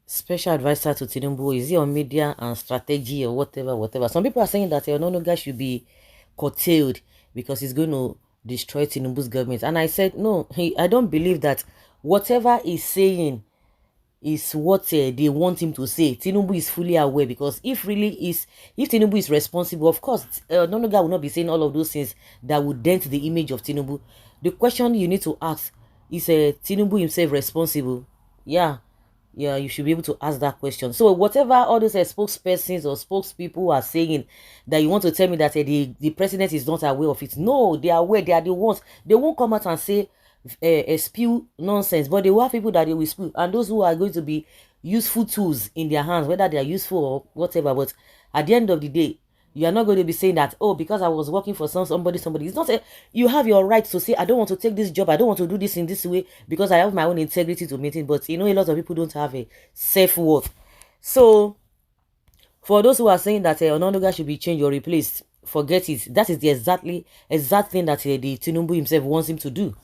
special advisor to Tinubu? Is he on media and strategy or whatever, whatever? Some people are saying that Onanuga should be curtailed because he's going to destroy Tinubu's government. And I said, no, I don't believe that whatever he's saying is what they want him to say. Tinubu is fully aware, because if Tinubu is responsible, of course, Onanuga will not be saying all of those things that would dent the image of Tinubu. The question you need to ask is, Tinubu himself responsible? Yeah, yeah, you should be able to ask that question. So whatever all those spokespersons or spokespeople are saying, that you want to tell me that the president is not aware of it. No, they are aware. They are the ones. They won't come out and say spew nonsense, but they will have people that they will spew, and those who are going to be useful tools in their hands, whether they are useful or whatever. But at the end of the day, you are not going to be saying that, oh, because I was working for somebody. It's not you have your right to say, I don't want to take this job, I don't want to do this in this way, because I have my own integrity to maintain. But a lot of people don't have a self-worth. So for those who are saying that Onanuga should be changed or replaced, forget it. That is the exact thing that the Tinubu himself wants him to do.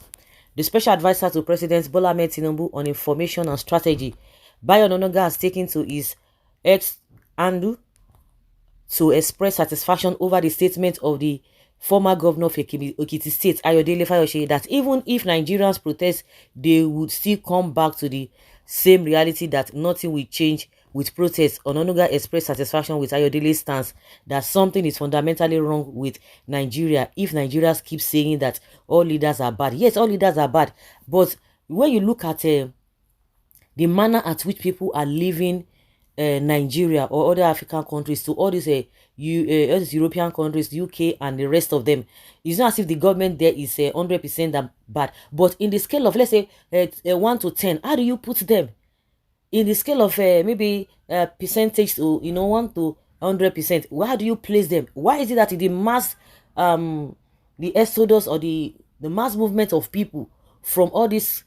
The special advisor to President Bola Ahmed Tinubu on information and strategy, Bayo Onanuga, has taken to his ex handle to express satisfaction over the statement of the former governor of Ekiti State, Ayodele Fayose, that even if Nigerians protest, they would still come back to the same reality, that nothing will change with protests. Onanuga expressed satisfaction with Ayodele's stance that something is fundamentally wrong with Nigeria if Nigerians keep saying that all leaders are bad. Yes, all leaders are bad, but when you look at the manner at which people are living Nigeria or other African countries to all these all these European countries, UK and the rest of them, it's not as if the government there is 100% bad. But in the scale of, let's say, 1 to 10, how do you put them? In the scale of maybe percentage to 1 to 100%, how do you place them? Why is it that the mass the exodus or the mass movement of people from all these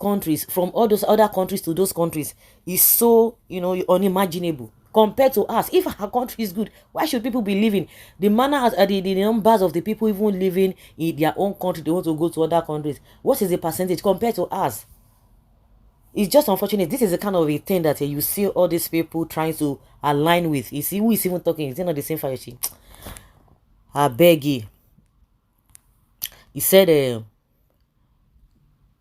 countries, from all those other countries to those countries, is so unimaginable compared to us? If our country is good, why should people be living the manner as the numbers of the people even living in their own country, they want to go to other countries? What is the percentage compared to us? It's just unfortunate. This is the kind of a thing that you see all these people trying to align with. You see who is even talking? Is it not the same Fayose? I beg you. He said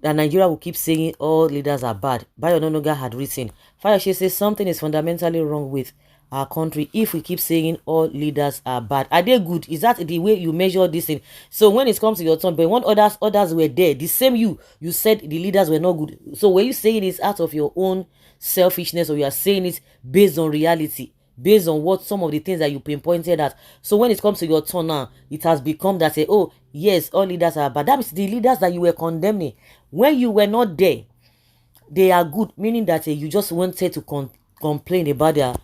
that Nigeria will keep saying all leaders are bad. Bayo Onanuga had written, Fayose says something is fundamentally wrong with our country if we keep saying all leaders are bad. Are they good? Is that the way you measure this thing? So when it comes to your turn, but when others were there, the same you said the leaders were not good. So when you saying it out of your own selfishness, or you are saying it based on reality, based on what some of the things that you pinpointed at? So when it comes to your turn now, it has become that oh yes, all leaders are bad. That means the leaders that you were condemning when you were not there, they are good, meaning that you just wanted to complain about their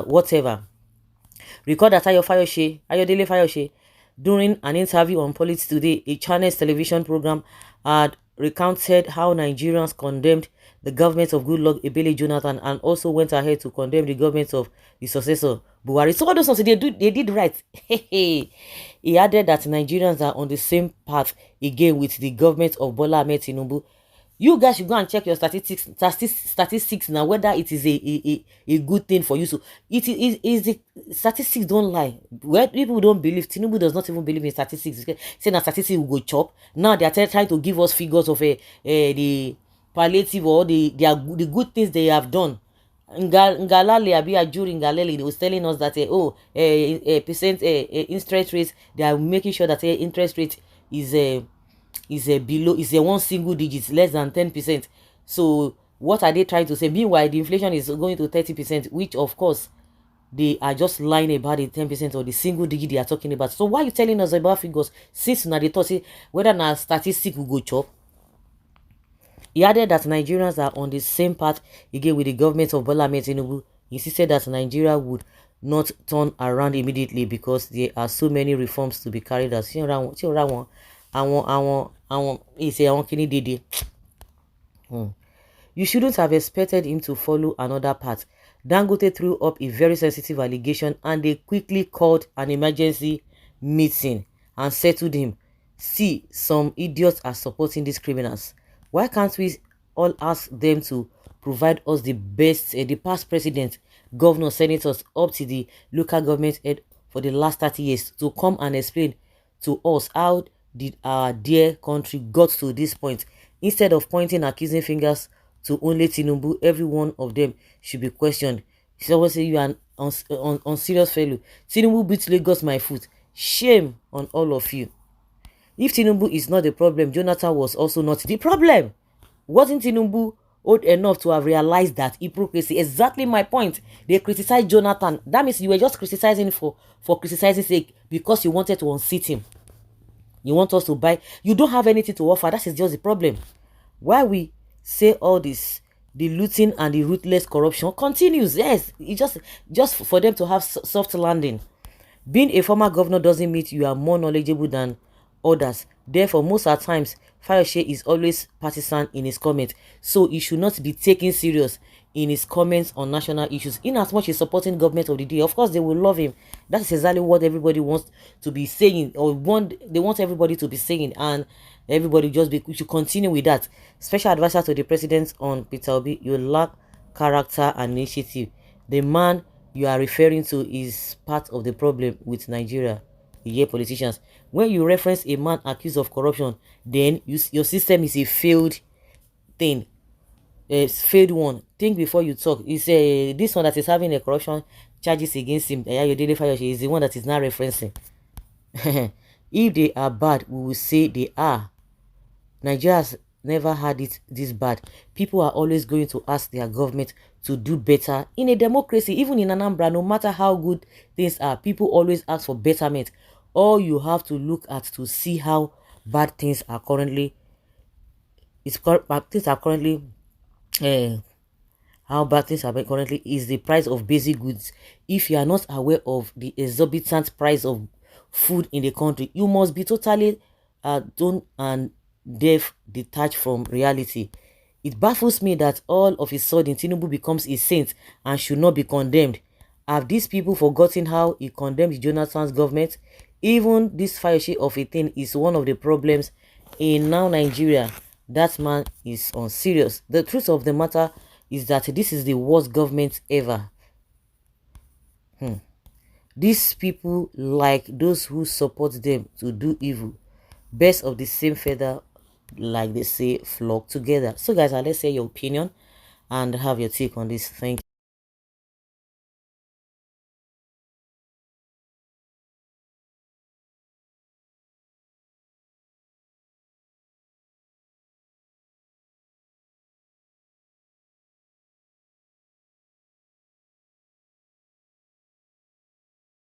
whatever. Recall that Ayodele Fayose, during an interview on Politics Today, a Channels television program, had recounted how Nigerians condemned the government of Goodluck Ebele Jonathan, and also went ahead to condemn the government of the successor Buhari. So all those ones, they did right. He added that Nigerians are on the same path again with the government of Bola Ahmed Tinubu. You guys should go and check your statistics now, whether it is a good thing for you. So it is the statistics don't lie. Where people don't believe, Tinubu does not even believe in statistics. Saying that statistics will go chop. Now they are trying to give us figures of the palliative or the good things they have done. Ngalale Ajuri Ngalale was telling us that percent interest rate, they are making sure that interest rate is below, is a one single digit, less than 10%. So what are they trying to say? Meanwhile, the inflation is going to 30%, which of course they are just lying about the 10% or the single digit they are talking about. So why are you telling us about figures since now they thought whether na statistic will go chop? He added that Nigerians are on the same path again with the government of Bola Ahmed Tinubu. He insisted that Nigeria would not turn around immediately because there are so many reforms to be carried out. You shouldn't have expected him to follow another path. Dangote threw up a very sensitive allegation, and they quickly called an emergency meeting and settled him. See, some idiots are supporting these criminals. Why can't we all ask them to provide us the best, the past president, governors, senators, up to the local government head for the last 30 years to come and explain to us how did our dear country got to this point. Instead of pointing accusing fingers to only Tinubu, every one of them should be questioned. Someone say you are on serious fellow. Tinubu beat Lagos my foot. Shame on all of you. If Tinubu is not the problem, Jonathan was also not the problem. Wasn't Tinubu old enough to have realized that hypocrisy? Exactly my point. They criticized Jonathan. That means you were just criticizing for criticizing sake because you wanted to unseat him. You want us to buy. You don't have anything to offer. That is just the problem. Why we say all this, the looting and the ruthless corruption continues. Yes, it just for them to have soft landing. Being a former governor doesn't mean you are more knowledgeable than others. Therefore, most at times, Fayose is always partisan in his comments, so he should not be taken serious in his comments on national issues. In as much as supporting government of the day, of course, they will love him. That is exactly what everybody wants to be saying, or they want everybody to be saying, and everybody just be. We should continue with that. Special advisor to the president on Peter Obi, you lack character and initiative. The man you are referring to is part of the problem with Nigeria. You hear politicians. When you reference a man accused of corruption, then your system is a failed thing, a failed one. Think before you talk. It's this one that is having a corruption charges against him. Ayodele Fayose is the one that is now referencing. If they are bad, we will say they are. Nigeria has never had it this bad. People are always going to ask their government to do better. In a democracy, even in Anambra, no matter how good things are, people always ask for betterment. All you have to look at to see how bad things are currently uh, how bad things are currently is the price of basic goods. If you are not aware of the exorbitant price of food in the country, you must be totally done and deaf, detached from reality. It baffles me that all of a sudden Tinubu becomes a saint and should not be condemned. Have these people forgotten how he condemned Jonathan's government? Even this Fayose of a thing is one of the problems in now Nigeria. That man is unserious. The truth of the matter is that this is the worst government ever. These people, like those who support them to do evil, best of the same feather, like they say, flock together. So guys, let's say your opinion and have your take on this. Thank you.